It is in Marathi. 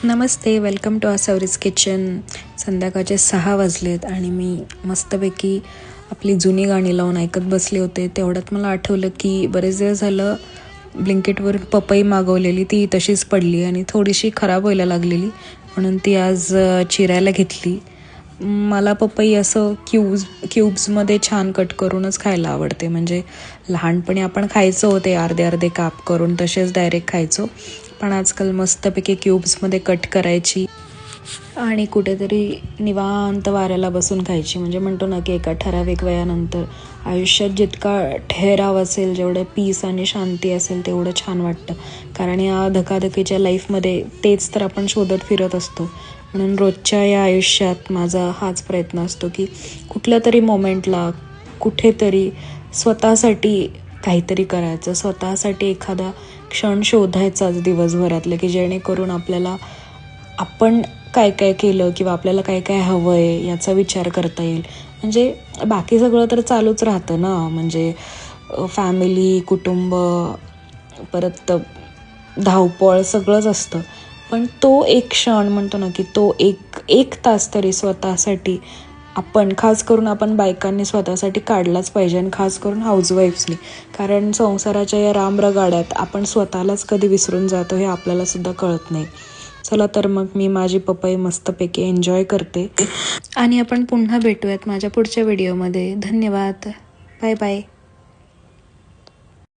Namaste, welcome to Sauri's kitchen. संध्याकाळचे 6 वाजलेत आणि मी मस्तपैकी आपली जुनी गाणी लावून ऐकत बसले होते. तेवढ्यात मला आठवलं की बरेच दिवस झालं ब्लिंकिटवरून पपई मागवलेली, ती तशीच पडली आणि थोडीशी खराब व्हायला लागलेली, म्हणून ती आज चिरायला घेतली. मला पपई असं क्यूब्समध्ये छान कट करूनच खायला आवडते. म्हणजे लहानपणी आपण खायचो होते अर्धे अर्धे काप करून, तसेच डायरेक्ट खायचो. पण आजकाल मस्तपैकी क्यूब्समध्ये कट करायची आणि कुठेतरी निवांत वाऱ्याला बसून खायची. म्हणजे म्हणतो ना की एका ठराविक वयानंतर आयुष्यात जितका ठहराव असेल, जेवढं पीस आणि शांती असेल तेवढं छान वाटतं. कारण या धकाधकीच्या लाईफमध्ये तेच तर आपण शोधत फिरत असतो. म्हणून रोजच्या या आयुष्यात माझा हाच प्रयत्न असतो की कुठल्या तरी मोमेंटला कुठेतरी स्वतःसाठी काहीतरी करायचं, स्वतःसाठी एखादा क्षण शोधायचाच दिवसभरातलं, की जेणेकरून आपल्याला आपण काय काय केलं किंवा आपल्याला काय काय हवं आहे याचा विचार करता येईल. म्हणजे बाकी सगळं तर चालूच राहतं ना, म्हणजे फॅमिली, कुटुंब, परत धावपळ सगळंच असतं. पण तो एक क्षण म्हणतो ना की तो एक तास तरी स्वतःसाठी आपण, खास करून आपण बायकांनी स्वतःसाठी काढलाच पाहिजे. आणि खास करून हाऊसवाईफ्सनी, कारण संसाराच्या या रामरगाड्यात आपण स्वतःलाच कधी विसरून जातो हे आपल्याला सुद्धा कळत नाही. चला तर मग मी माझी पपई मस्तपैकी एन्जॉय करते आणि आपण पुन्हा भेटूयात माझ्या पुढच्या व्हिडिओमध्ये. धन्यवाद. Bye bye.